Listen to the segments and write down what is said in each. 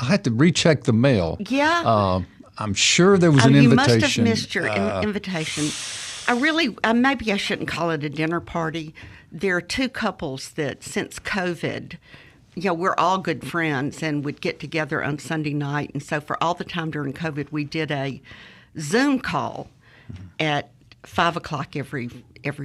I had to recheck the mail. Yeah. I'm sure there was an invitation. You must have missed your invitation. Maybe I shouldn't call it a dinner party. There are two couples that since COVID, we're all good friends and would get together on Sunday night. And so for all the time during COVID, we did a Zoom call at 5 o'clock every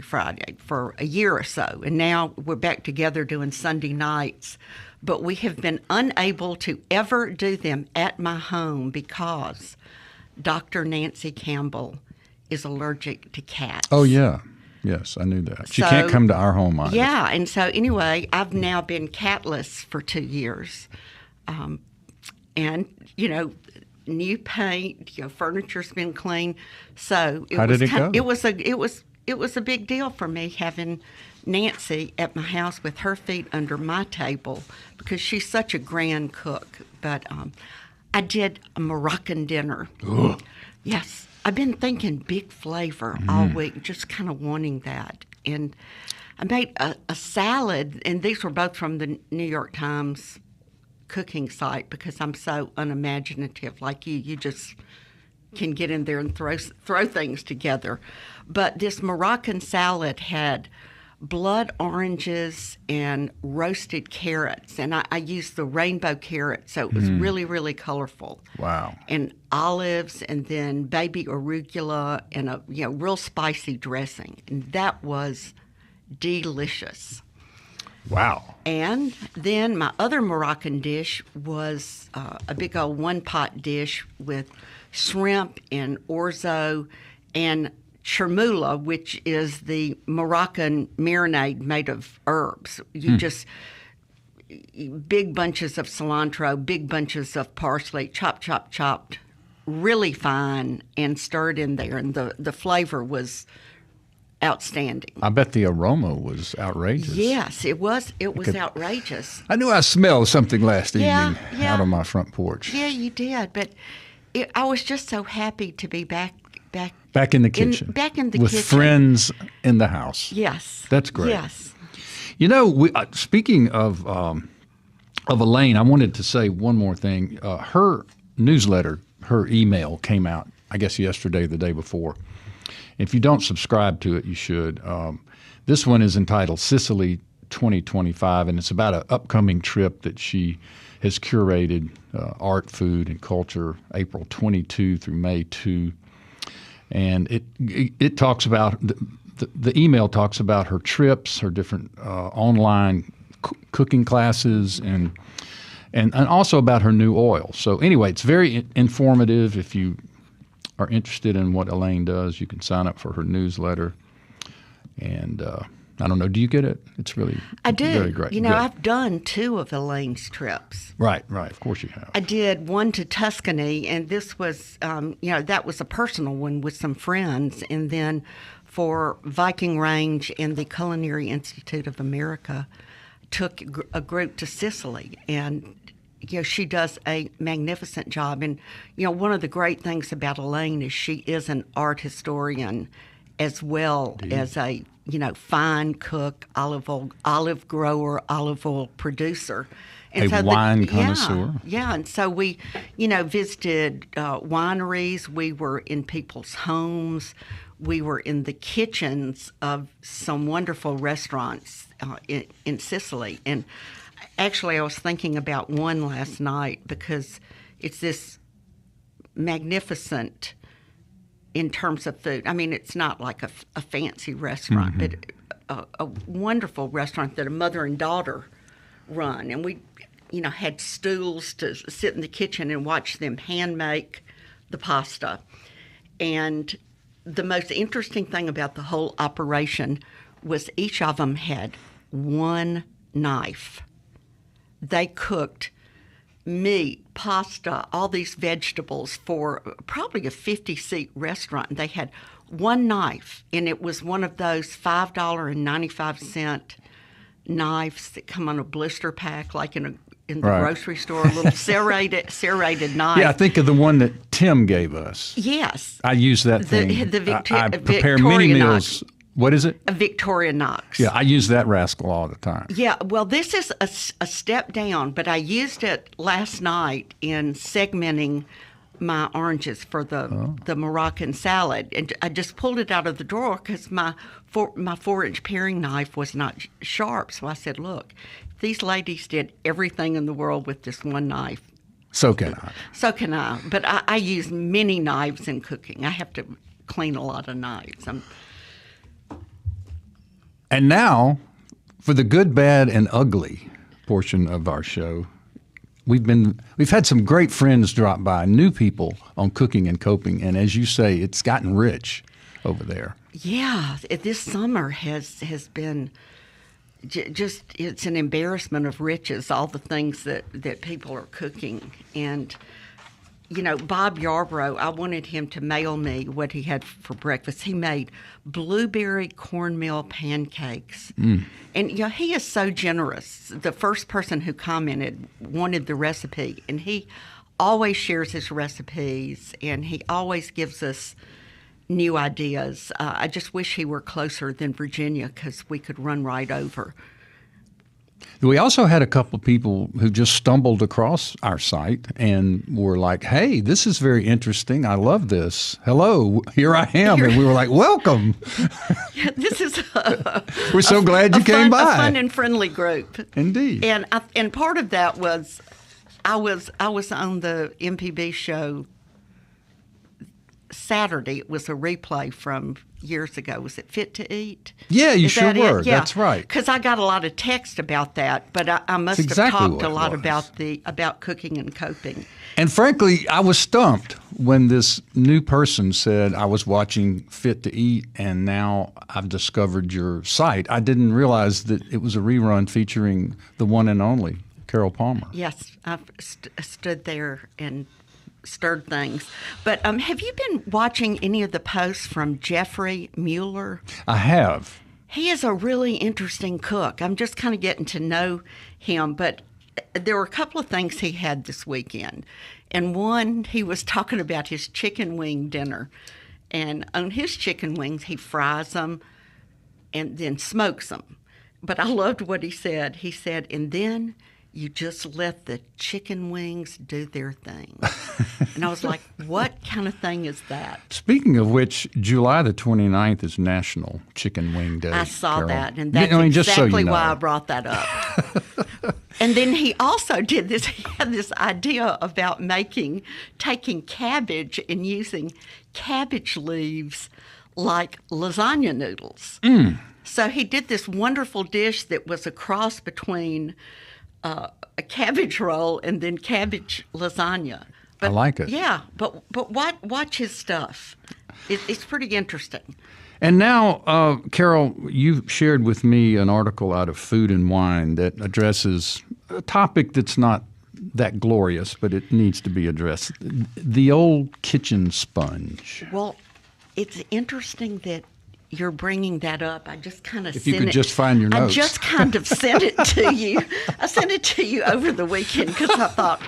Friday for a year or so. And now we're back together doing Sunday nights. But we have been unable to ever do them at my home because Dr. Nancy Campbell is allergic to cats. Oh, yeah. Yes, I knew that. She can't come to our home either. Yeah, and so anyway, I've now been catless for 2 years. And, new paint, furniture's been clean. So How did it go? It was a big deal for me having Nancy at my house with her feet under my table because she's such a grand cook. But I did a Moroccan dinner. Ugh. Yes. I've been thinking big flavor all week, just kind of wanting that. And I made a salad, and these were both from the New York Times cooking site because I'm so unimaginative like you. You just can get in there and throw things together. But this Moroccan salad had blood oranges and roasted carrots, and I used the rainbow carrot, so it was really, really colorful. Wow. And olives, and then baby arugula, and a real spicy dressing, and that was delicious. Wow. And then my other Moroccan dish was a big old one-pot dish with shrimp and orzo and chermoula, which is the Moroccan marinade made of herbs. You just big bunches of cilantro, big bunches of parsley, chopped, really fine, and stirred in there. And the flavor was outstanding. I bet the aroma was outrageous. Yes, it was. It was outrageous. I knew I smelled something last evening Yeah. out on my front porch. Yeah, you did. But I was just so happy to be back in the kitchen. Back in the with kitchen. With friends in the house. Yes. That's great. Yes. Speaking of Elaine, I wanted to say one more thing. Her newsletter, her email came out, I guess yesterday or the day before. If you don't subscribe to it, you should. This one is entitled Sicily 2025, and it's about an upcoming trip that she has curated, art, food, and culture, April 22 through May 2. And it talks about, the email talks about her trips, her different online cooking classes, and also about her new oil. So anyway, it's very informative. If you are interested in what Elaine does, you can sign up for her newsletter. And I don't know, do you get it? It's really I do. Very great. Good. I've done 2 of Elaine's trips. Right. Of course you have. I did one to Tuscany, and this was, that was a personal one with some friends. And then for Viking Range and the Culinary Institute of America, took a group to Sicily. And she does a magnificent job. And, one of the great things about Elaine is she is an art historian as well as a, fine cook, olive grower, olive oil producer. And wine connoisseur. Yeah, and so we, visited wineries. We were in people's homes. We were in the kitchens of some wonderful restaurants in Sicily. And actually, I was thinking about one last night because it's this magnificent in terms of food. I mean, it's not like a fancy restaurant, but a wonderful restaurant that a mother and daughter run. And we, had stools to sit in the kitchen and watch them hand make the pasta. And the most interesting thing about the whole operation was each of them had one knife. They cooked meat, pasta, all these vegetables for probably a 50-seat restaurant. And they had one knife, and it was one of those $5.95 knives that come on a blister pack, like in the grocery store, a little serrated knife. Yeah, I think of the one that Tim gave us. Yes. I use that thing. The I prepare many meals What is it? A Victoria Knox. Yeah, I use that rascal all the time. Yeah, well, this is a step down, but I used it last night in segmenting my oranges for the Moroccan salad. And I just pulled it out of the drawer because my 4-inch paring knife was not sharp. So I said, look, these ladies did everything in the world with this one knife. So can I. So can I. But I use many knives in cooking. I have to clean a lot of knives. And now, for the good, bad, and ugly portion of our show, we've had some great friends drop by, new people on Cooking and Coping, and as you say, it's gotten rich over there. Yeah, this summer has been just, it's an embarrassment of riches, all the things that people are cooking. And you know, Bob Yarbrough, I wanted him to mail me what he had for breakfast. He made blueberry cornmeal pancakes. And, you know, he is so generous. The first person who commented wanted the recipe, and he always shares his recipes, and he always gives us new ideas. I just wish he were closer than Virginia because we could run right over. We also had a couple of people who just stumbled across our site and were like, hey, this is very interesting. I love this. Hello, here I am. And we were like, welcome. Yeah, this is we're so glad you came by. A fun and friendly group. Indeed. And part of that was I was on the MPB show Saturday. It was a replay from years ago. Was it Fit to Eat? Yeah, you sure were. Yeah. That's right. Because I got a lot of text about that, but I must have talked a lot about cooking and coping. And frankly, I was stumped when this new person said I was watching Fit to Eat, and now I've discovered your site. I didn't realize that it was a rerun featuring the one and only Carol Palmer. Yes, I stood there and stirred things. But have you been watching any of the posts from Jeffrey Mueller? I have. He is a really interesting cook. I'm just kind of getting to know him, but there were a couple of things he had this weekend. And one, he was talking about his chicken wing dinner. And on his chicken wings, he fries them and then smokes them. But I loved what he said. He said, and then you just let the chicken wings do their thing. And I was like, what kind of thing is that? Speaking of which, July the 29th is National Chicken Wing Day. I saw Carol. that, and that's exactly why I brought that up. And then he also did this. He had this idea about taking cabbage and using cabbage leaves like lasagna noodles. So he did this wonderful dish that was a cross between a cabbage roll and then cabbage lasagna. But, I like it. Yeah, but watch his stuff. It's pretty interesting. And now, Carol, you shared with me an article out of Food and Wine that addresses a topic that's not that glorious, but it needs to be addressed. The old kitchen sponge. Well, it's interesting that you're bringing that up. I just kind of if you could just find your notes. I just kind of sent it to you. I sent it to you over the weekend because I thought,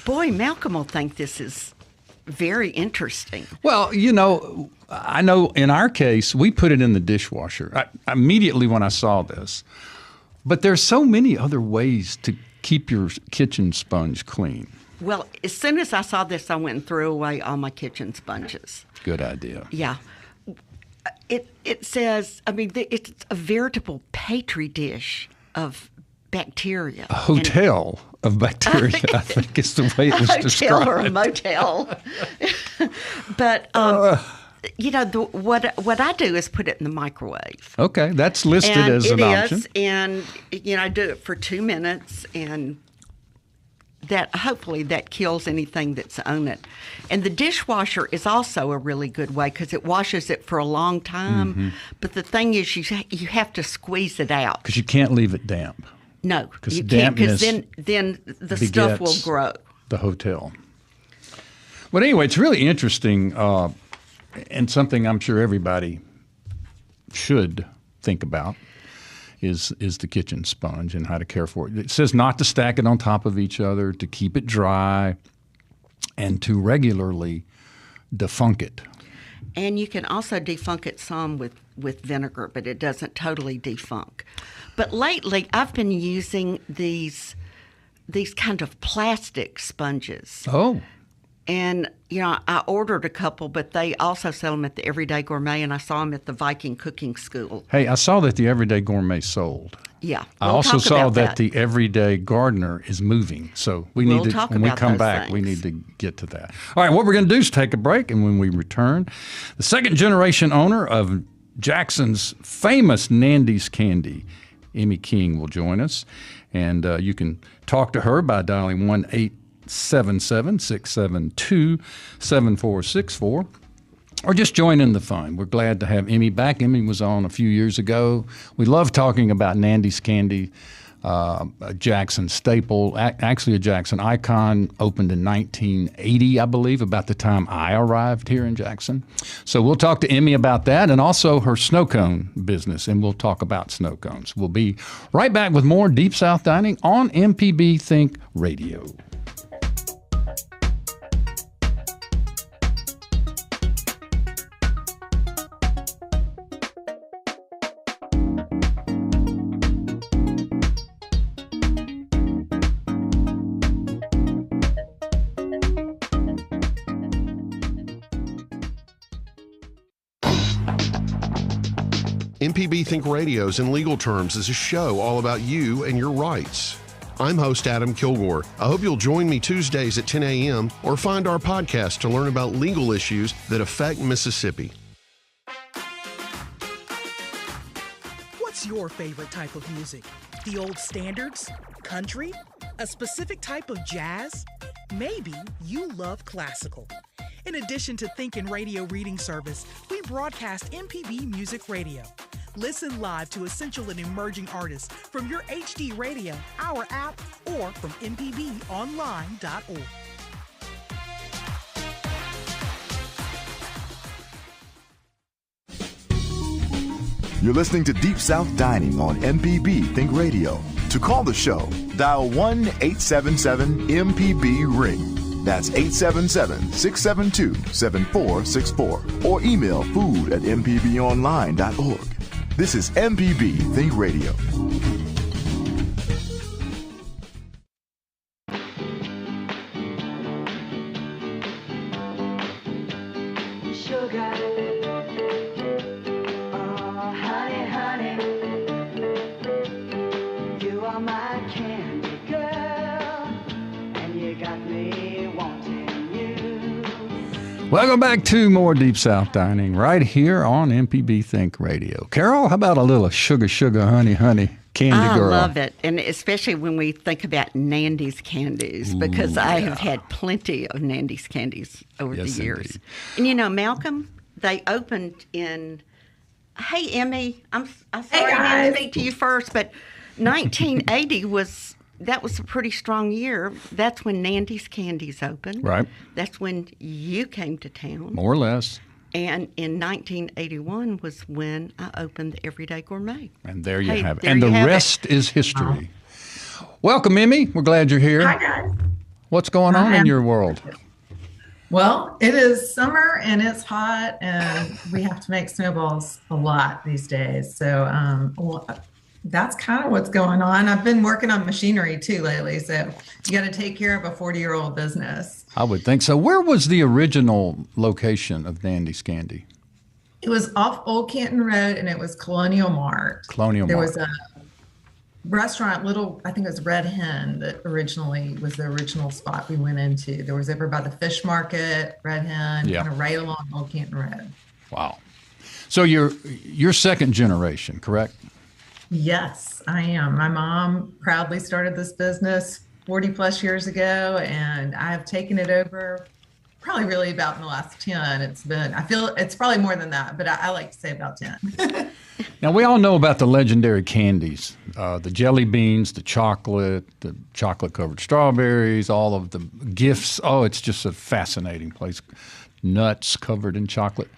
boy, Malcolm will think this is very interesting. Well, you know, I know in our case, we put it in the dishwasher immediately when I saw this. But there's so many other ways to keep your kitchen sponge clean. Well, as soon as I saw this, I went and threw away all my kitchen sponges. Good idea. Yeah. It says, I mean, it's a veritable petri dish of bacteria. A hotel of bacteria, I think is the way it was described. A hotel or a motel. But, you know, what I do is put it in the microwave. Okay, that's listed as an option. It is, and, you know, I do it for 2 minutes, and that hopefully that kills anything that's on it. And the dishwasher is also a really good way because it washes it for a long time. Mm-hmm. But the thing is, you have to squeeze it out because you can't leave it damp. No, you can't, because then the stuff will grow. The hotel. But anyway, it's really interesting and something I'm sure everybody should think about. Is the kitchen sponge and how to care for it. It says not to stack it on top of each other, to keep it dry, and to regularly defunk it. And you can also defunk it some with vinegar, but it doesn't totally defunk. But lately, I've been using these kind of plastic sponges. Oh. And, I ordered a couple, but they also sell them at the Everyday Gourmet, and I saw them at the Viking Cooking School. Hey, I saw that the Everyday Gourmet sold. Yeah. I also saw that the Everyday Gardener is moving. So we need to, when we come back, we need to get to that. All right, what we're going to do is take a break, and when we return, the second generation owner of Jackson's famous Nandy's Candy, Emmy King, will join us. And you can talk to her by dialing 1-877-672-7464. Or just join in the fun. We're glad to have Emmy back. Emmy was on a few years ago. We love talking about Nandy's Candy, a Jackson staple, actually a Jackson icon, opened in 1980, I believe, about the time I arrived here in Jackson. So we'll talk to Emmy about that and also her snow cone business, and we'll talk about snow cones. We'll be right back with more Deep South Dining on MPB Think Radio. MPB Think Radio's In Legal Terms is a show all about you and your rights. I'm host Adam Kilgore. I hope you'll join me Tuesdays at 10 a.m. or find our podcast to learn about legal issues that affect Mississippi. What's your favorite type of music? The old standards? Country? A specific type of jazz? Maybe you love classical. In addition to Thinkin' Radio Reading Service, we broadcast MPB Music Radio. Listen live to essential and emerging artists from your HD radio, our app, or from mpbonline.org. You're listening to Deep South Dining on MPB Think Radio. To call the show, dial 1-877-MPB-RING. That's 877-672-7464. Or email food@mpbonline.org. This is MPB Think Radio. Sugar. Oh, honey, honey. You are my candy girl. And you got me wanting you. Welcome back to more Deep South Dining right here on MPB Think Radio. Carol, how about a little sugar, sugar, honey, honey, candy girl? I love it, and especially when we think about Nandy's candies, because I have had plenty of Nandy's candies over the years. Indeed. And Malcolm, they opened in. Hey, Emmy, I'm sorry I didn't speak to you first, but 1980 was a pretty strong year. That's when Nandy's Candies opened. Right. That's when you came to town. More or less. And in 1981 was when I opened the Everyday Gourmet. And there you have it. there And the you have rest is history. Welcome, Emmy. We're glad you're here. Hi, guys. What's going on in your world? Well, it is summer and it's hot, and we have to make snowballs a lot these days. So, that's kind of what's going on. I've been working on machinery too lately. So you got to take care of a 40-year-old business. I would think so. Where was the original location of Nandy's Candy? It was off Old Canton Road, and it was Colonial Mart. There was a restaurant, I think it was Red Hen, that originally was the original spot we went into. There was over by the fish market, Red Hen, kind of right along Old Canton Road. Wow. So you're second generation, correct? Yes, I am. My mom proudly started this business 40 plus years ago, and I have taken it over probably really about in the last 10. I feel it's probably more than that, but I like to say about 10. Now, we all know about the legendary candies, the jelly beans, the chocolate-covered strawberries, all of the gifts. Oh, it's just a fascinating place. Nuts covered in chocolate.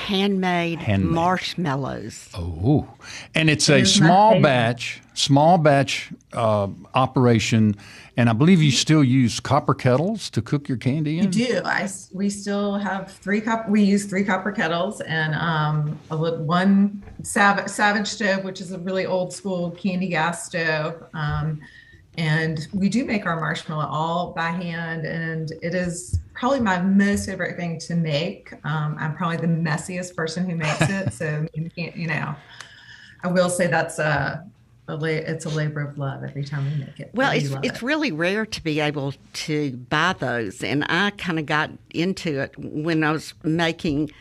Handmade marshmallows. Oh, and it's a small batch small batch operation, and I believe you still use copper kettles to cook your candy in? We do. We still have we use 3 copper kettles and one Savage stove, which is a really old school candy gas stove. And we do make our marshmallow all by hand, and it is probably my most favorite thing to make. I'm probably the messiest person who makes it, so you can't, I will say that's it's a labor of love every time we make it. Well, it's really rare to be able to buy those, and I kind of got into it when I was making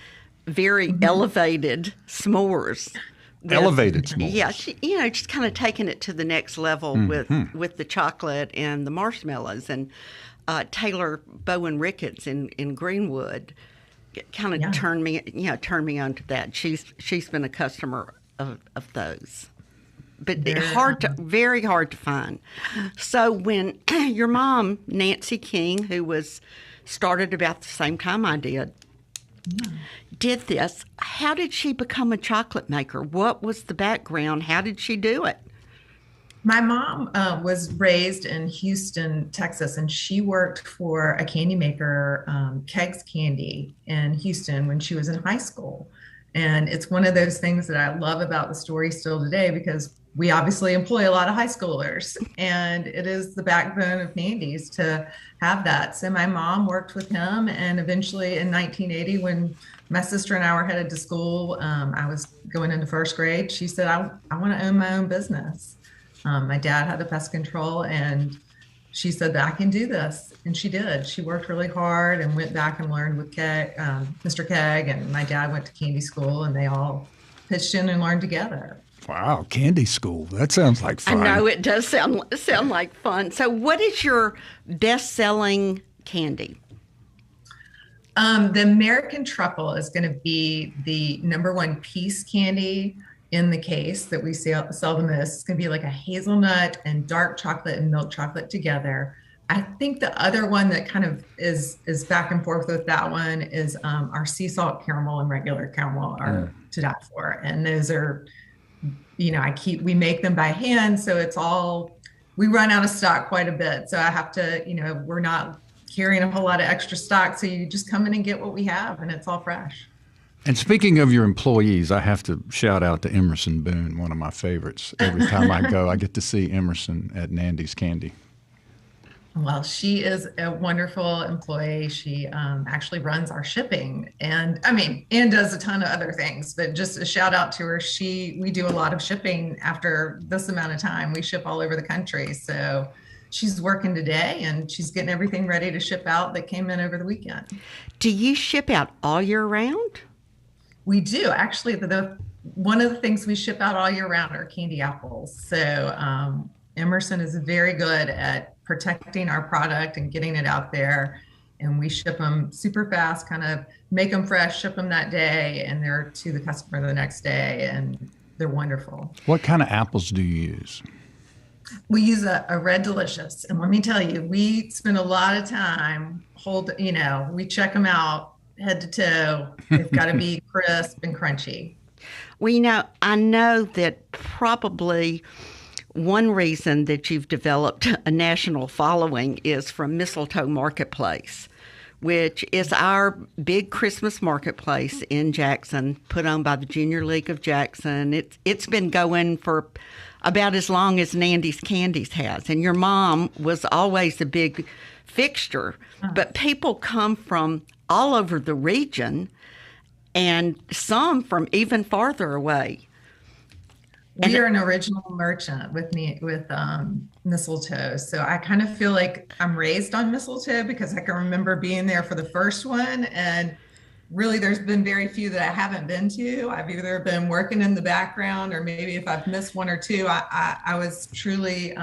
very elevated s'mores. Elevated s'mores. Yeah, just kind of taking it to the next level with the chocolate and the marshmallows. And Taylor Bowen Ricketts in Greenwood kind of turned me on to that. She's been a customer of those. But very hard to find. So when your mom, Nancy King, who started about the same time I did this, how did she become a chocolate maker? What was the background? How did she do it? My mom was raised in Houston, Texas, and she worked for a candy maker, Keg's Candy, in Houston when she was in high school. And it's one of those things that I love about the story still today, because we obviously employ a lot of high schoolers, and it is the backbone of Nandy's to have that. So my mom worked with him, and eventually in 1980, when my sister and I were headed to school, I was going into first grade, she said, I want to own my own business. My dad had a pest control, and she said that I can do this. And she did. She worked really hard and went back and learned with Mr. Keg, and my dad went to candy school, and they all pitched in and learned together. Wow, candy school. That sounds like fun. I know, it does sound like fun. So what is your best-selling candy? The American Truffle is going to be the #1 piece candy in the case that we sell the most. It's going to be like a hazelnut and dark chocolate and milk chocolate together. I think the other one that kind of is back and forth with that one is our sea salt caramel and regular caramel are to die for. And those are, we make them by hand. So we run out of stock quite a bit. So I have to, we're not carrying a whole lot of extra stock. So you just come in and get what we have, and it's all fresh. And speaking of your employees, I have to shout out to Emerson Boone, one of my favorites. Every time I go, I get to see Emerson at Nandy's Candy. Well, she is a wonderful employee. She actually runs our shipping and does a ton of other things, but just a shout out to her. We do a lot of shipping after this amount of time. We ship all over the country. So she's working today, and she's getting everything ready to ship out that came in over the weekend. Do you ship out all year round? We do. Actually, one of the things we ship out all year round are candy apples. So Emerson is very good at protecting our product and getting it out there. And we ship them super fast, kind of make them fresh, ship them that day, and they're to the customer the next day. And they're wonderful. What kind of apples do you use? We use a Red Delicious. And let me tell you, we spend a lot of time we check them out head to toe. They've got to be crisp and crunchy. Well, I know that probably one reason that you've developed a national following is from Mistletoe Marketplace, which is our big Christmas marketplace in Jackson, put on by the Junior League of Jackson. It's been going for about as long as Nandy's Candies has. And your mom was always a big fixture. But people come from all over the region, and some from even farther away. We are an original merchant with mistletoe. So I kind of feel like I'm raised on mistletoe because I can remember being there for the first one. And really, there's been very few that I haven't been to. I've either been working in the background, or maybe if I've missed one or two, I was truly,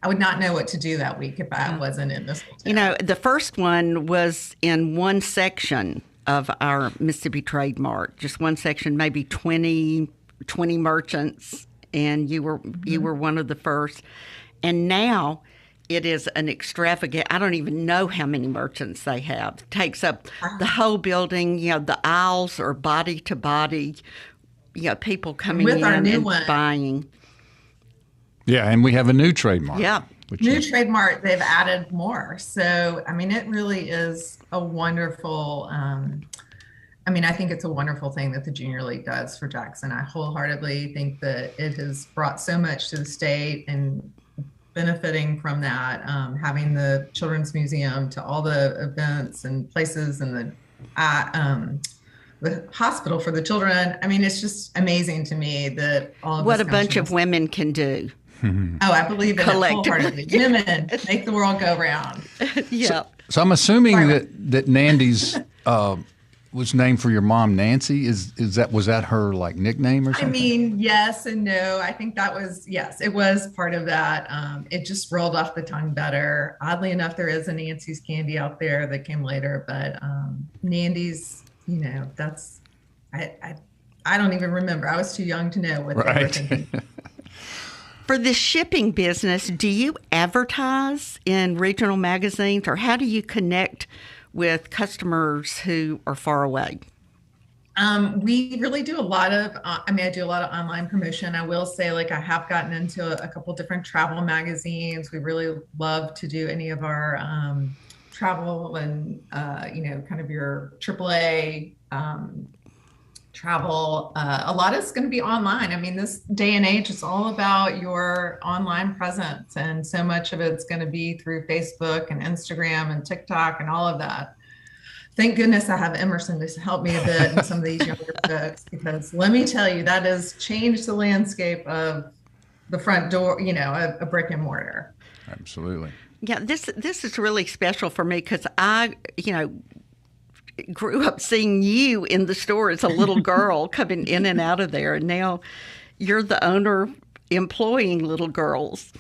I would not know what to do that week if I wasn't in mistletoe. The first one was in one section of our Mississippi Trade Mart, just one section, maybe 20 merchants, and you were one of the first. And now it is an extravagant, I don't even know how many merchants they have. It takes up the whole building. The aisles are body to body, people coming in and buying. Yeah, and we have a new trademark. Yeah. New trademark, they've added more. So, I mean, it really is a wonderful, I think it's a wonderful thing that the Junior League does for Jackson. I wholeheartedly think that it has brought so much to the state, and benefiting from that, having the Children's Museum to all the events and places, and the hospital for the children. I mean, it's just amazing to me that all of what this a bunch of comes- women can do. Oh, I believe in it wholeheartedly. Women make the world go round. Yeah. So I'm assuming that Nandy's was named for your mom, Nancy. Was that her like nickname or something? I mean, yes and no. I think it was part of that. It just rolled off the tongue better. Oddly enough, there is a Nancy's candy out there that came later, but Nandy's, that's I don't even remember. I was too young to know what they were thinking. For the shipping business, do you advertise in regional magazines, or how do you connect with customers who are far away? We really do a lot of, I do a lot of online promotion. I will say, I have gotten into a couple different travel magazines. We really love to do any of our travel and, kind of your AAA travel. A lot is going to be online. I mean, this day and age, it's all about your online presence, and so much of it's going to be through Facebook and Instagram and TikTok and all of that. Thank goodness I have Emerson to help me a bit and some of these younger folks, because let me tell you, that has changed the landscape of the front door, a brick and mortar. Absolutely. Yeah, this is really special for me, because I, grew up seeing you in the store as a little girl coming in and out of there, and now you're the owner employing little girls.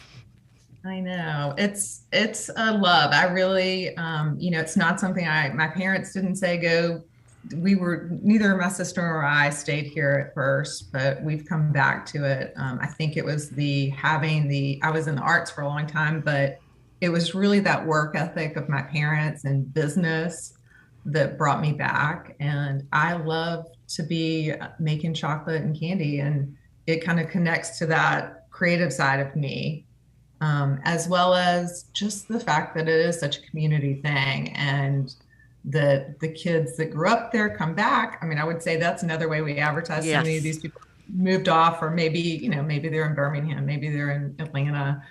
I know. It's a love. I really, it's not something my parents didn't say go. Neither my sister or I stayed here at first, but we've come back to it. I think it was I was in the arts for a long time, but it was really that work ethic of my parents and business that brought me back. And I love to be making chocolate and candy, and it kind of connects to that creative side of me, as well as just the fact that it is such a community thing, and that the kids that grew up there come back. I mean, I would say that's another way we advertise. Yes. So many of these people moved off, or maybe they're in Birmingham, maybe they're in Atlanta.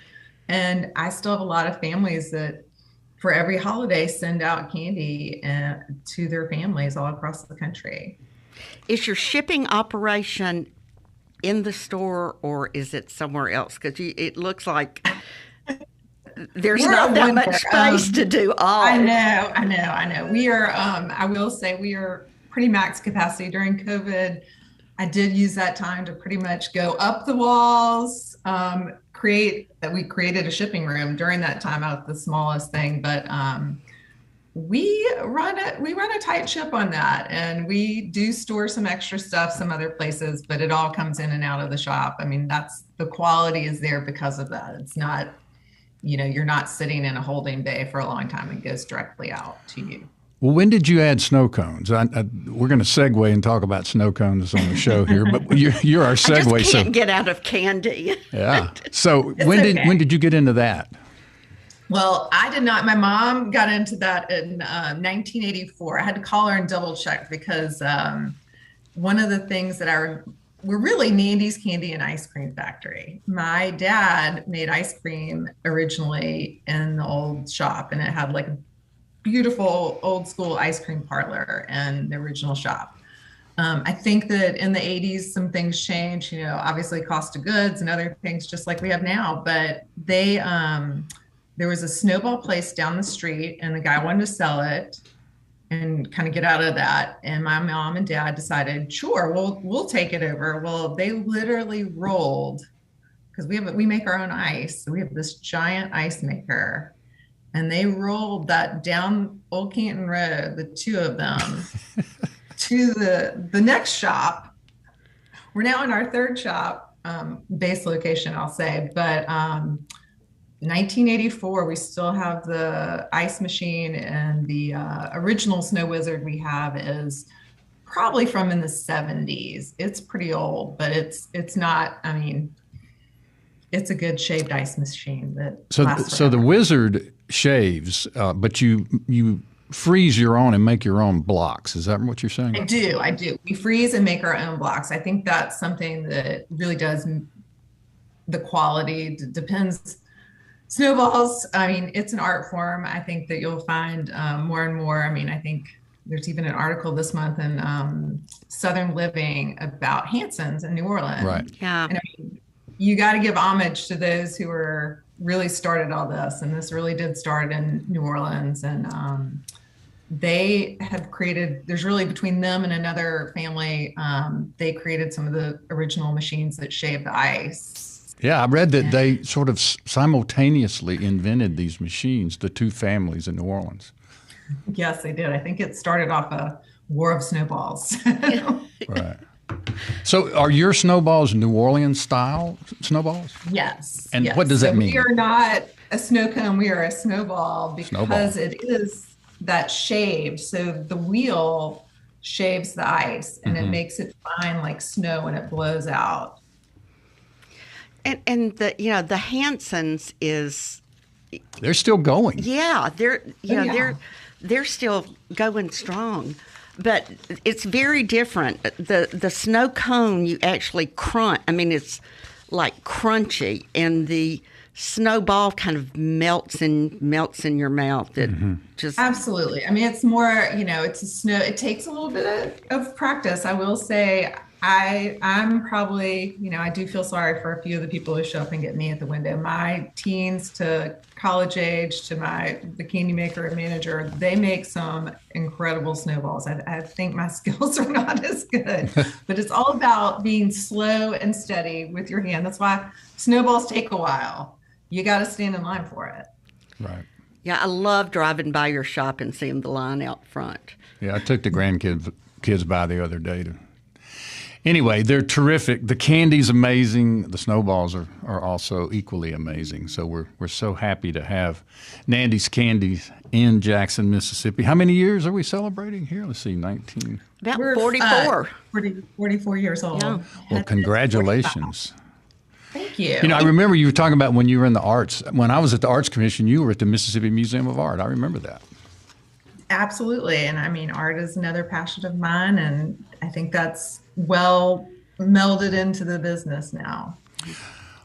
And I still have a lot of families that for every holiday send out candy to their families all across the country. Is your shipping operation in the store, or is it somewhere else? Because it looks like there's not that much space to do all. I know. We are, I will say, we are pretty max capacity during COVID. I did use that time to pretty much go up the walls, we created a shipping room during that time out the smallest thing, but we run a tight ship on that, and we do store some extra stuff some other places, but it all comes in and out of the shop. I mean, the quality is there because of that. It's not, you're not sitting in a holding bay for a long time. It goes directly out to you. Well, when did you add snow cones? We're going to segue and talk about snow cones on the show here, but you're our segue. I just can't get out of candy. Yeah. So when did you get into that? Well, I did not. My mom got into that in 1984. I had to call her and double check, because one of the things that we're really Nandy's Candy and Ice Cream Factory. My dad made ice cream originally in the old shop, and it had like a beautiful old school ice cream parlor and the original shop. I think that in the 80s, some things changed, obviously cost of goods and other things just like we have now, but there was a snowball place down the street, and the guy wanted to sell it and kind of get out of that. And my mom and dad decided, sure, we'll take it over. Well, they literally rolled, because we make our own ice. So we have this giant ice maker, and they rolled that down Old Canton Road, the two of them, to the next shop. We're now in our third shop, base location, I'll say. But 1984, we still have the ice machine, and the original Snow Wizard we have is probably from in the 70s. It's pretty old, but it's not, it's a good shaved ice machine that So lasts so the forever. Wizard shaves, but you freeze your own and make your own blocks. Is that what you're saying? I do. We freeze and make our own blocks. I think that's something that really does the quality depends. Snowballs, I mean, it's an art form. I think that you'll find more and more. I mean, I think there's even an article this month in Southern Living about Hanson's in New Orleans. Right. Yeah. And I mean, you got to give homage to those who were really started all this. And this really did start in New Orleans. And they have created, there's really between them and another family, they created some of the original machines that shave the ice. Yeah, I read that they sort of simultaneously invented these machines, the two families in New Orleans. Yes, they did. I think it started off a war of snowballs. Right. So are your snowballs New Orleans style snowballs? Yes. And yes. what does that mean? We are not a snow cone. We are a snowball because Snowball. it is that shaved. So the wheel shaves the ice and it makes it fine like snow when it blows out. And the Hansons is, They're still going. yeah, they're still going strong, but it's very different. The snow cone, you actually crunch. I mean, it's like crunchy, and the snowball kind of melts in your mouth. It just Absolutely. I mean, it's more, it's a snow. It takes a little bit of practice. I will say I'm probably, I do feel sorry for a few of the people who show up and get me at the window. My teens to college age to the candy maker and manager, they make some incredible snowballs. I think my skills are not as good, but it's all about being slow and steady with your hand. That's why snowballs take a while. You got to stand in line for it. Right. yeah, I love driving by your shop and seeing the line out front. Yeah, I took the kids by the other day. Anyway, they're terrific. The candy's amazing. The snowballs are also equally amazing. So we're so happy to have Nandy's Candies in Jackson, Mississippi. How many years are we celebrating here? Let's see, 19. About We're 44. 44 years old. Yeah. Well, congratulations. Thank you. I remember you were talking about when you were in the arts. When I was at the Arts Commission, you were at the Mississippi Museum of Art. I remember that. Absolutely. And I mean, art is another passion of mine. And I think that's well melded into the business now.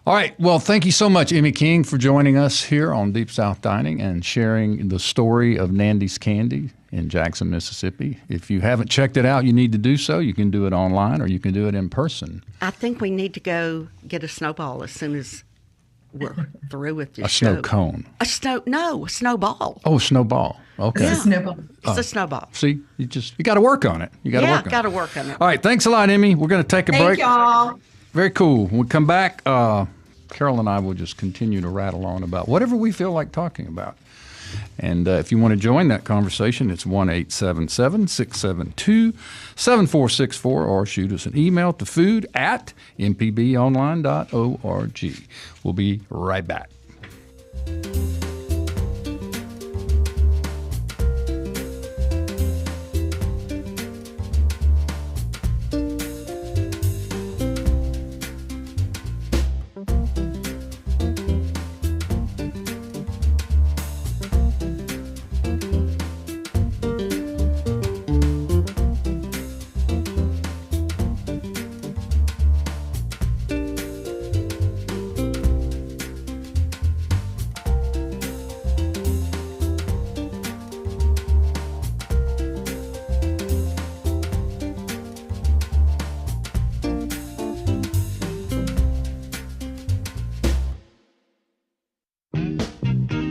All right. Well, thank you so much, Emmy King, for joining us here on Deep South Dining and sharing the story of Nandy's Candy in Jackson, Mississippi. If you haven't checked it out, you need to do so. You can do it online or you can do it in person. I think we need to go get a snowball as soon as we're through with this A snow show. cone. A snowball. Oh, snowball. Okay. It's a snowball. It's a snowball. See, you got to work on it. You got to work on got to it. work on it. All right. Thanks a lot, Emmy. We're going to take a Thank break. y'all. Very cool. When we come back, Carol and I will just continue to rattle on about whatever we feel like talking about. And if you want to join that conversation, it's 1-877-672-7464 or shoot us an email to food@mpbonline.org. We'll be right back.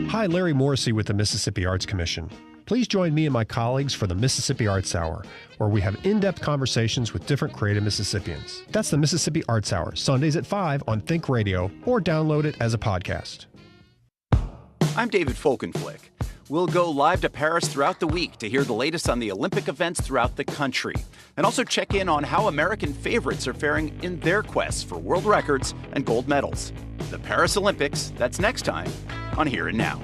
Hi, Larry Morrissey with the Mississippi Arts Commission. Please join me and my colleagues for the Mississippi Arts Hour, where we have in-depth conversations with different creative Mississippians. That's the Mississippi Arts Hour, Sundays at 5 on Think Radio, or download it as a podcast. I'm David Folkenflick. We'll go live to Paris throughout the week to hear the latest on the Olympic events throughout the country, and also check in on how American favorites are faring in their quests for world records and gold medals. The Paris Olympics, that's next time on Here and Now.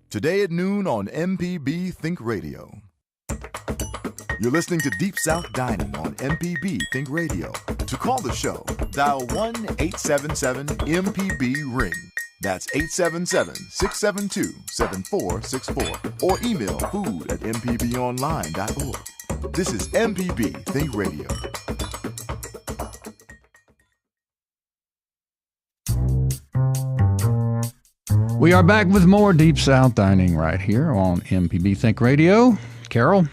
Today at noon on MPB Think Radio. You're listening to Deep South Dining on MPB Think Radio. To call the show, dial 1-877-MPB-RING. That's 877-672-7464. Or email food@mpbonline.org. This is MPB Think Radio. We are back with more Deep South Dining right here on MPB Think Radio. Carol,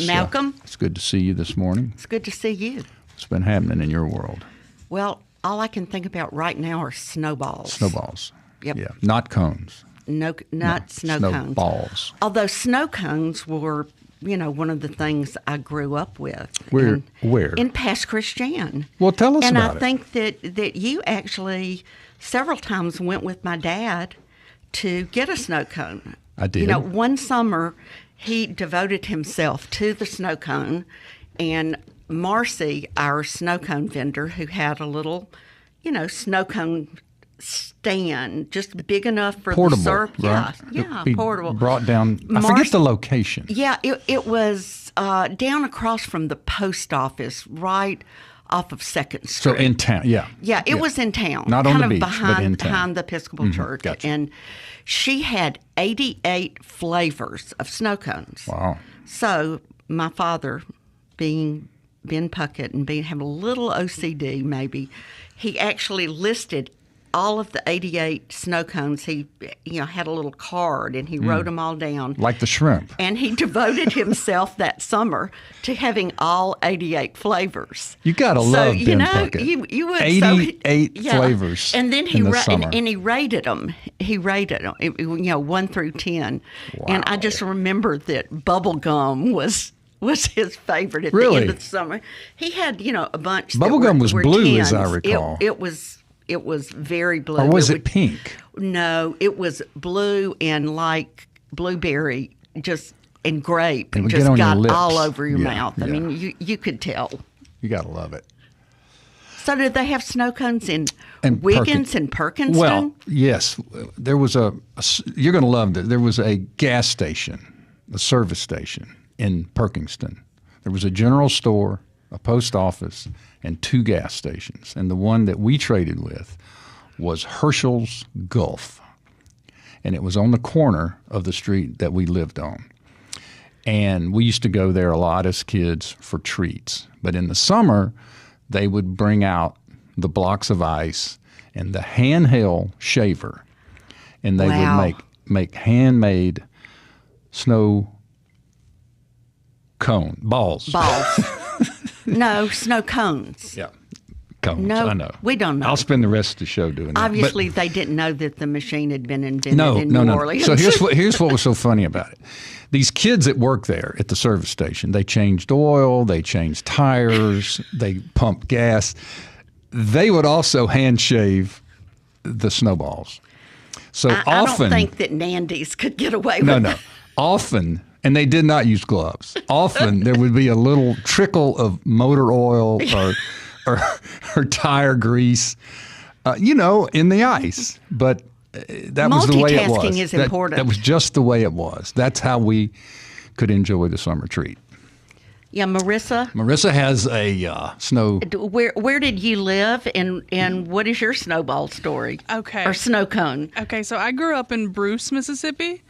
Malcolm, it's good to see you this morning. It's good to see you. What's been happening in your world? Well, all I can think about right now are snowballs. Snowballs. Yep. Yeah, not cones. Not snow cones. Snowballs. Although snow cones were, one of the things I grew up with. Where? In Pass Christian. Well, tell us and about it. And I think that you actually several times went with my dad to get a snow cone. I did. One summer he devoted himself to the snow cone, and Marcy, our snow cone vendor, who had a little, snow cone stand, just big enough for portable, the syrup. Right? Yeah, Be portable. Brought down. I forget the location. Yeah, it was down across from the post office, right off of 2nd Street. So in town, yeah. Yeah, it was in town. Not on the beach, but in town. Behind the Episcopal Church. Gotcha. And she had 88 flavors of snow cones. Wow. So my father, being Ben Puckett and having a little OCD maybe, he actually listed all of the 88 snow cones. He had a little card and he wrote them all down. Like the shrimp. And he devoted himself that summer to having all 88 flavors. You got to love Ben Puckett. You would. 88 flavors. And then he and he rated them. He rated them, 1 through 10. Wow. And I just remember that bubble gum was his favorite at the end of the summer. He had, a bunch. Bubblegum was blue, 10s. as I recall. It was very blue. Or was it pink? No, it was blue and like blueberry, and grape. It would just get on got your lips. all over your mouth. Yeah. I mean, you could tell. You got to love it. So did they have snow cones in Wiggins and Perkinston? Well, yes. There was you're going to love it. There was a gas station, a service station in Perkinston. There was a general store, a post office, and 2 gas stations. And the one that we traded with was Herschel's Gulf. And it was on the corner of the street that we lived on. And we used to go there a lot as kids for treats. But in the summer, they would bring out the blocks of ice and the handheld shaver. And they would make handmade snow balls. No, snow cones. Yeah, cones. No, I know. We don't know. I'll spend the rest of the show doing that. Obviously, they didn't know that the machine had been invented in New Orleans. So here's what was so funny about it. These kids that work there at the service station, they changed oil, they changed tires, they pumped gas. They would also hand shave the snowballs. So I don't think that Nandy's could get away with that. No. Often. And they did not use gloves. Often there would be a little trickle of motor oil or tire grease, in the ice. But that was the way it was. Multitasking is important. That was just the way it was. That's how we could enjoy the summer treat. Yeah, Marissa. Marissa has a snow. Where did you live, and what is your snowball story? Okay. Or snow cone? Okay, so I grew up in Bruce, Mississippi.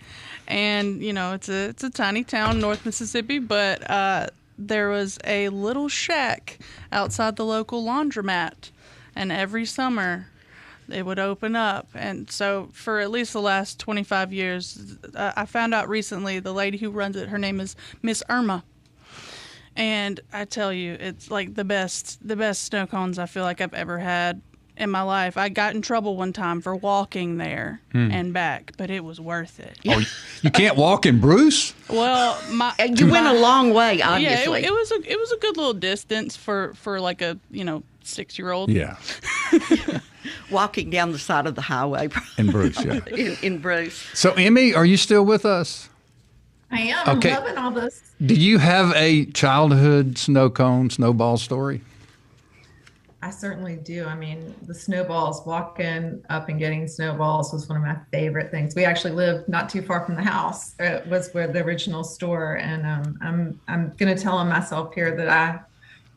And, it's a tiny town, North Mississippi, but there was a little shack outside the local laundromat. And every summer, it would open up. And so for at least the last 25 years, I found out recently the lady who runs it, her name is Miss Irma. And I tell you, it's like the best snow cones I feel like I've ever had in my life. I got in trouble one time for walking there and back, but it was worth it. Oh, you can't walk in Bruce? Well, you went a long way, obviously. Yeah, it was a good little distance for like a 6-year-old. Yeah. Walking down the side of the highway. In Bruce, yeah. in Bruce. So, Emmy, are you still with us? I am. Okay. I'm loving all this. Do you have a childhood snowball story? I certainly do. I mean, the snowballs, walking up and getting snowballs was one of my favorite things. We actually lived not too far from the house. It was where the original store. And I'm going to tell myself here that I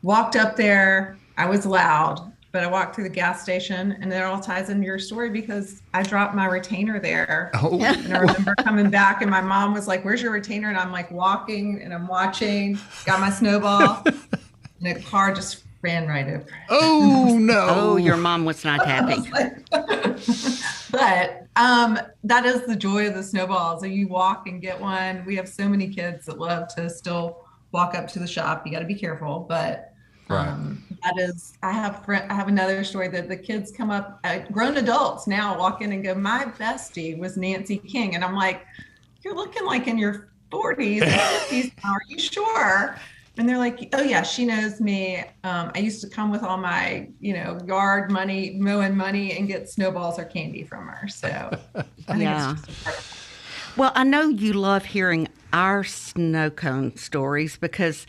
walked up there. I was loud, but I walked through the gas station, and it all ties into your story because I dropped my retainer there. Oh. And I remember coming back, and my mom was like, "Where's your retainer?" And I'm like walking, and I'm watching, got my snowball, and the car just ran right over. Oh, no. Oh, your mom was not happy. But that is the joy of the snowballs. So you walk and get one. We have so many kids that love to still walk up to the shop. You got to be careful, but that is. I have another story that the kids come up, grown adults now walk in and go, "My bestie was Nancy King," and I'm like, "You're looking like in your 40s and 50s now. Are you sure?" And they're like, "Oh yeah, she knows me. I used to come with all my, yard money, mowing money, and get snowballs or candy from her." So, I think it's just well, I know you love hearing our snow cone stories because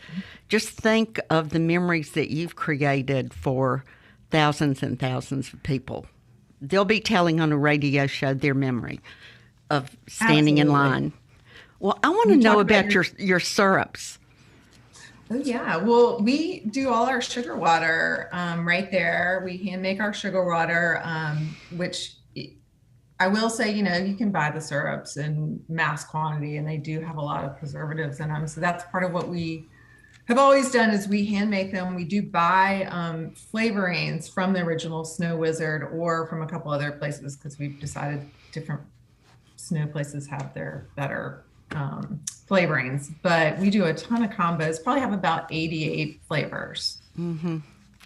just think of the memories that you've created for thousands and thousands of people. They'll be telling on a radio show their memory of standing in line. Well, I want to know about your syrups. Oh, yeah. Well, we do all our sugar water right there. We hand make our sugar water, which I will say, you can buy the syrups in mass quantity, and they do have a lot of preservatives in them. So that's part of what we have always done is we hand make them. We do buy flavorings from the original Snow Wizard or from a couple other places because we've decided different snow places have their better flavorings, but we do a ton of combos, probably have about 88 flavors. Mm-hmm.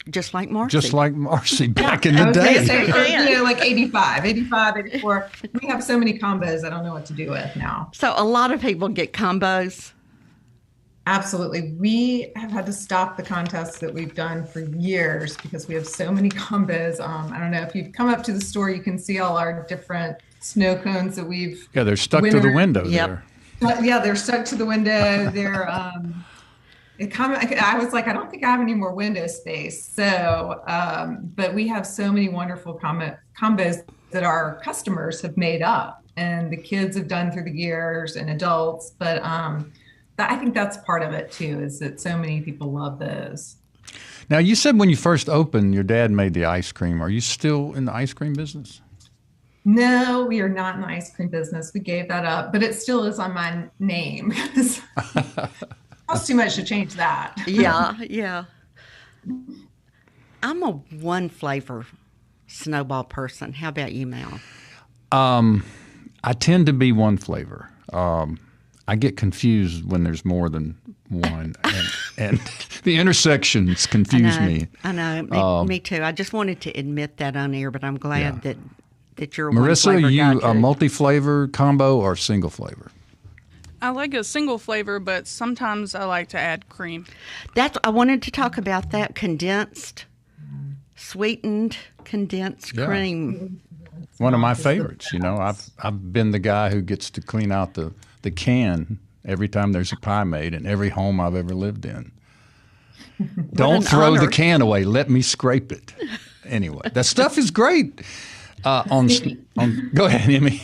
Just like Marcy. Just like Marcy back in the day. Say, like 85, 84. We have so many combos, I don't know what to do with now. So a lot of people get combos. Absolutely. We have had to stop the contests that we've done for years because we have so many combos. I don't know if you've come up to the store, you can see all our different snow cones that we've. Yeah, they're stuck to the window there. Yeah, they're stuck to the window. They're I was like, I don't think I have any more window space. So, but we have so many wonderful combos that our customers have made up and the kids have done through the years and adults. But I think that's part of it too, is that so many people love those. Now, you said when you first opened, your dad made the ice cream. Are you still in the ice cream business? No, we are not in the ice cream business. We gave that up, but it still is on my name. It costs too much to change that. Yeah. I'm a one flavor snowball person. How about you, Mal? I tend to be one flavor. I get confused when there's more than one, and the intersections confuse me. I know, me too. I just wanted to admit that on air, but I'm glad that you're a Marissa, one flavor you guy a too. multi-flavor combo or single flavor? I like a single flavor, but sometimes I like to add cream. I wanted to talk about that sweetened condensed cream. One of my favorites. I've been the guy who gets to clean out the can every time there's a pie made in every home I've ever lived in. Don't throw the can away. Let me scrape it. Anyway, that stuff is great. Go ahead, Emmy.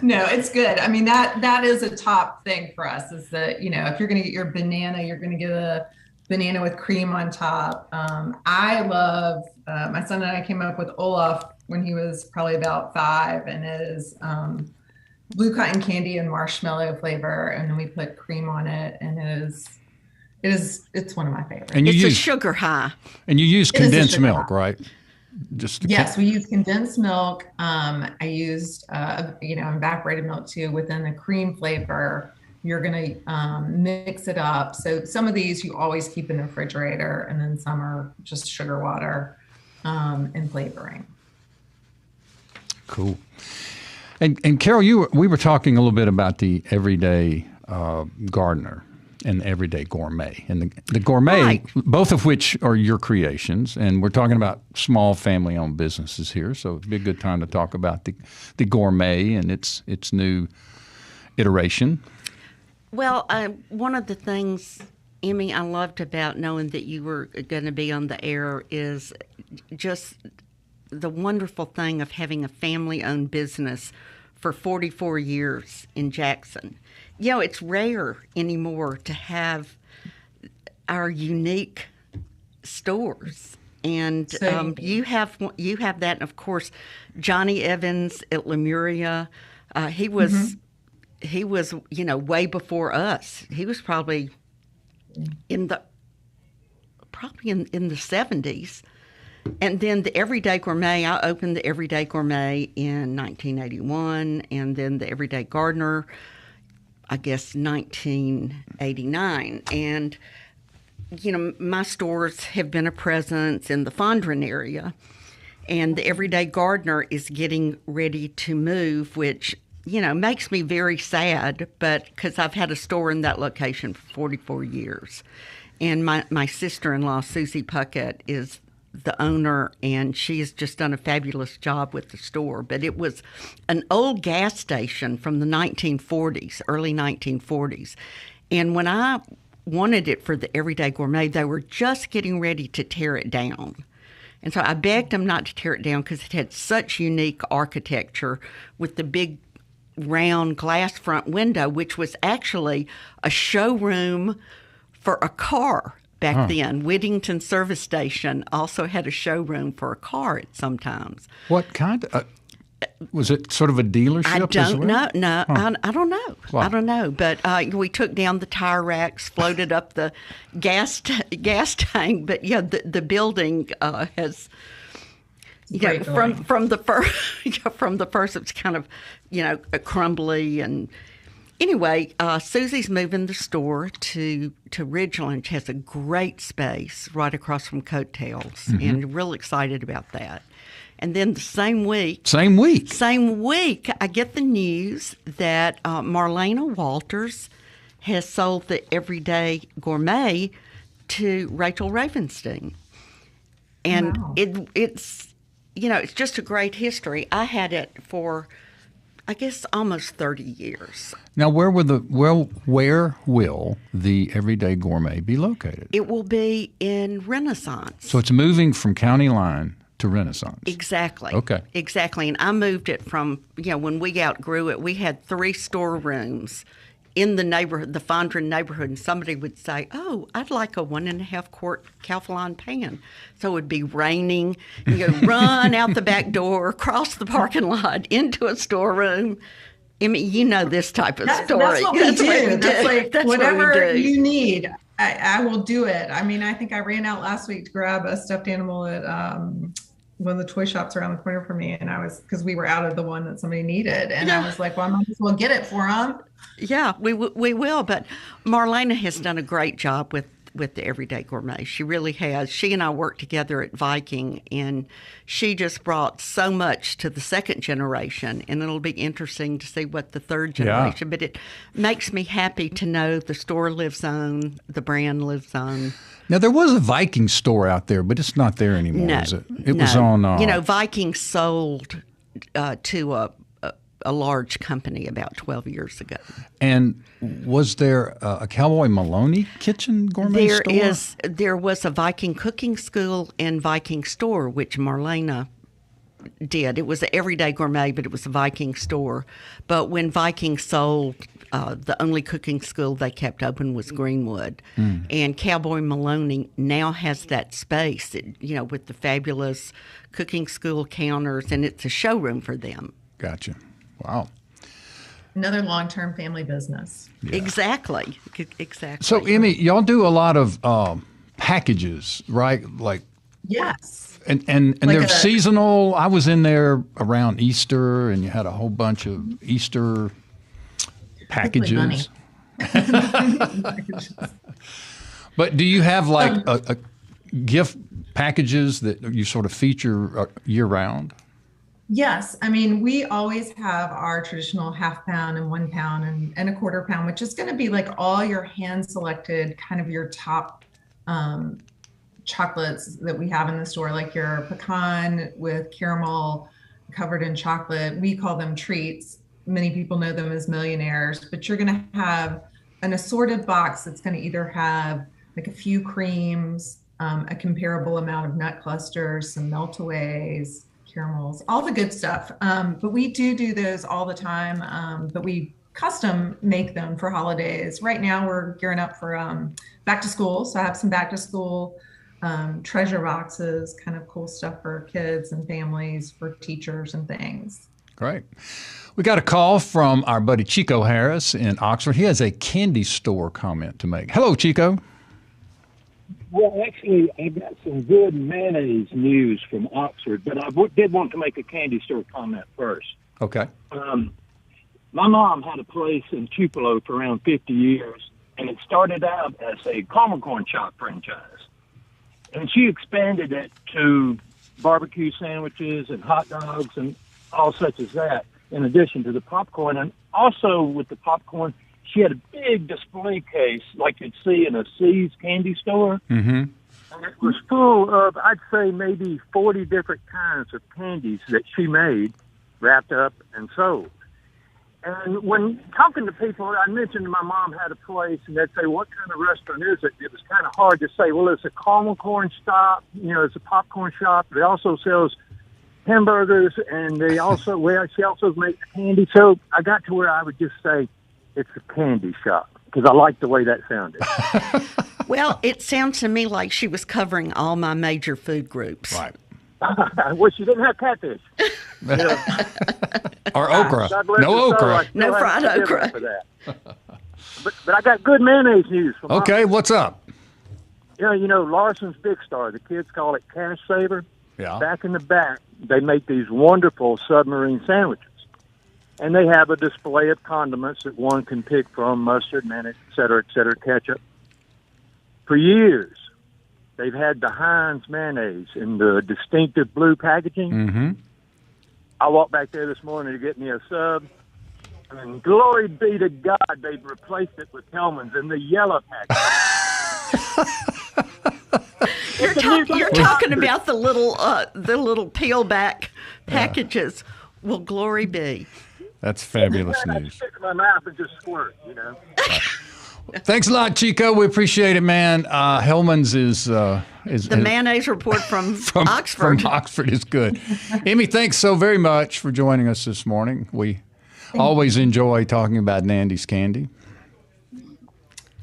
No, it's good. I mean, that is a top thing for us is that, if you're going to get your banana, you're going to get a banana with cream on top. I love, my son and I came up with Olaf when he was probably about 5, and it is blue cotton candy and marshmallow flavor. And then we put cream on it, and it's one of my favorites. And it's a sugar high. And you use condensed milk, right? Yes, we use condensed milk. I used, evaporated milk too. Within the cream flavor, you're going to mix it up. So some of these you always keep in the refrigerator, and then some are just sugar water and flavoring. Cool. And Carol, we were talking a little bit about the everyday gardener and the everyday gourmet. And the gourmet, both of which are your creations, and we're talking about small family-owned businesses here, so it'd be a good time to talk about the gourmet and its new iteration. Well, one of the things Emmy, I loved about knowing that you were going to be on the air is just the wonderful thing of having a family-owned business for 44 years in Jackson. You know, it's rare anymore to have our unique stores. And you have that, and of course, Johnny Evans at Lemuria, he was way before us. He was probably in the 70s. And then the Everyday Gourmet, I opened the Everyday Gourmet in 1981, and then the Everyday Gardener, I guess 1989. And my stores have been a presence in the Fondren area, and the Everyday Gardener is getting ready to move, which, makes me very sad, but because I've had a store in that location for 44 years. And my sister-in-law, Susie Puckett, is the owner, and she has just done a fabulous job with the store. But it was an old gas station from the 1940s, early 1940s. And when I wanted it for the Everyday Gourmet, they were just getting ready to tear it down. And so I begged them not to tear it down because it had such unique architecture with the big round glass front window, which was actually a showroom for a car back then. Whittington Service Station also had a showroom for a car at sometimes. What kind of... was it sort of a dealership? I don't know. No, Huh. I don't know. Wow. I don't know. But we took down the tire racks, floated up the gas tank. But yeah, the building has, from the first, from the first, it's kind of, crumbly. And anyway, Susie's moving the store to Ridgeland, which has a great space right across from Coattails, and real excited about that. And then the same week, I get the news that Marlena Walters has sold the Everyday Gourmet to Rachel Ravenstein. And it's just a great history. I had it for, I guess, almost 30 years. Now, where will the Everyday Gourmet be located? It will be in Renaissance. So it's moving from County Line to Renaissance. Exactly. Okay. Exactly. And I moved it from, when we outgrew it, we had 3 storerooms in the neighborhood, the Fondren neighborhood, and somebody would say, "Oh, I'd like a 1.5 quart Calphalon pan." So it would be raining, run out the back door, cross the parking lot, into a storeroom. I mean, this type of story. That's what we do. That's like whatever we do. you need, I will do it. I mean, I think I ran out last week to grab a stuffed animal at one of the toy shops around the corner for me, and because we were out of the one that somebody needed, and I was like, well, I might as well get it for them. Yeah, we will. But Marlena has done a great job with the Everyday Gourmet. She really has. She and I worked together at Viking, and she just brought so much to the second generation, and it'll be interesting to see what the third generation, but it makes me happy to know the store lives on, the brand lives on. Now, there was a Viking store out there, but it's not there anymore, is it? It was on... Viking sold to a large company about 12 years ago. And was there a Cowboy Maloney kitchen gourmet store? There was a Viking cooking school and Viking store, which Marlena did. It was an Everyday Gourmet, but it was a Viking store. But when Viking sold, the only cooking school they kept open was Greenwood. And Cowboy Maloney now has that space, with the fabulous cooking school counters, and it's a showroom for them. Gotcha. Wow. Another long-term family business. Yeah. Exactly. So, Emmy, y'all do a lot of packages, right? Like yes. And like they're seasonal. I was in there around Easter, and you had a whole bunch of Easter packages. But do you have like a gift packages that you sort of feature year-round? Yes. I mean, we always have our traditional ½ pound and 1 pound and ¼ pound, which is going to be like all your hand-selected kind of your top chocolates that we have in the store, like your pecan with caramel covered in chocolate. We call them treats. Many people know them as millionaires, but you're going to have an assorted box that's going to either have like a few creams, a comparable amount of nut clusters, some meltaways, caramels, all the good stuff. But we do those all the time, but we custom make them for holidays. Right now we're gearing up for back to school. So I have some back to school treasure boxes, kind of cool stuff for kids and families, for teachers and things. Great. We got a call from our buddy Chico Harris in Oxford. He has a candy store comment to make. Hello, Chico. Well, actually, I got some good mayonnaise news from Oxford, but I did want to make a candy store comment first. Okay. My mom had a place in Tupelo for around 50 years, and it started out as a caramel corn chop franchise. And she expanded it to barbecue sandwiches and hot dogs and all such as that, in addition to the popcorn. And also with the popcorn, she had a big display case like you'd see in a See's candy store. Mm-hmm. And it was full of, I'd say, maybe 40 different kinds of candies that she made, wrapped up, and sold. And when talking to people, I mentioned my mom had a place, and they'd say, what kind of restaurant is it? It was kind of hard to say. Well, it's a caramel corn shop. It's a popcorn shop. It also sells hamburgers, and she also makes candy. So I got to where I would just say, it's a candy shop, because I like the way that sounded. Well, it sounds to me like she was covering all my major food groups. Right. Well, she didn't have catfish. Or okra. No okra. No fried okra. For that. But I got good mayonnaise news. Okay, what's up? Larson's Big Star, the kids call it Cash Saver. Yeah. Back in the back, they make these wonderful submarine sandwiches. And they have a display of condiments that one can pick from: mustard, mayonnaise, et cetera, ketchup. For years, they've had the Heinz mayonnaise in the distinctive blue packaging. Mm-hmm. I walked back there this morning to get me a sub, and glory be to God, they've replaced it with Hellman's in the yellow package. You're talking about the little peel back packages. Yeah. Well, glory be. That's fabulous news. Stick in my mouth and just squirt, Thanks a lot, Chico. We appreciate it, man. Hellman's is the mayonnaise report from Oxford. From Oxford is good. Emmy, thanks so very much for joining us this morning. We always enjoy talking about Nandy's Candy.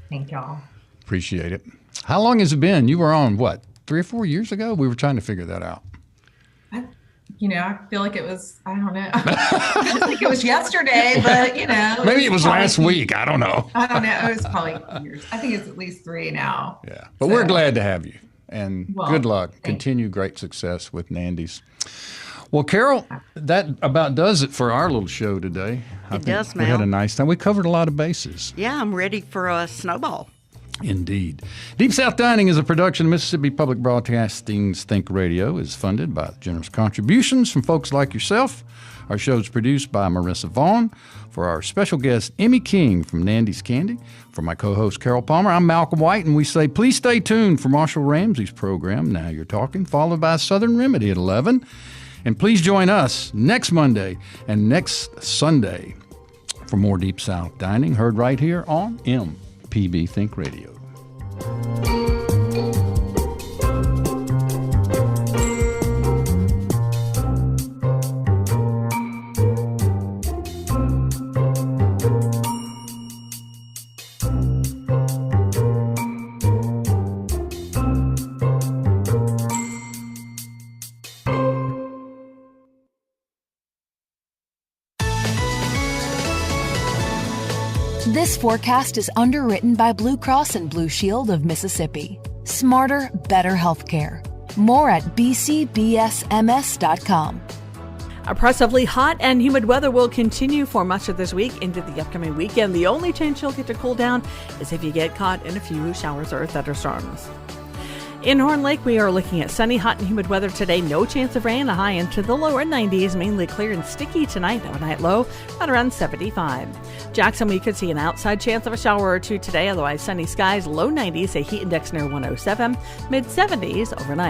Thank y'all. Appreciate it. How long has it been? You were on, 3 or 4 years ago? We were trying to figure that out. I feel like it was, I don't know. I think it was yesterday, but, Maybe it was last week. I don't know. I don't know. It was probably years. I think it's at least 3 now. Yeah. But we're glad to have you. And good luck. Continue great success with Nandy's. Well, Carol, that about does it for our little show today. It does, Mel. We had a nice time. We covered a lot of bases. Yeah, I'm ready for a snowball. Indeed. Deep South Dining is a production of Mississippi Public Broadcasting's Think Radio. Is funded by generous contributions from folks like yourself. Our show is produced by Marissa Vaughn. For our special guest, Emmy King from Nandy's Candy. For my co-host, Carol Palmer, I'm Malcolm White, and we say please stay tuned for Marshall Ramsey's program, Now You're Talking, followed by Southern Remedy at 11. And please join us next Monday and next Sunday for more Deep South Dining, heard right here on MPB Think Radio. This forecast is underwritten by Blue Cross and Blue Shield of Mississippi. Smarter, better healthcare. More at bcbsms.com. Oppressively hot and humid weather will continue for much of this week into the upcoming weekend. The only chance you'll get to cool down is if you get caught in a few showers or thunderstorms. In Horn Lake, we are looking at sunny, hot, and humid weather today. No chance of rain, a high into the lower 90s, mainly clear and sticky tonight. Overnight low at around 75. Jackson, we could see an outside chance of a shower or two today. Otherwise, sunny skies, low 90s, a heat index near 107, mid 70s overnight.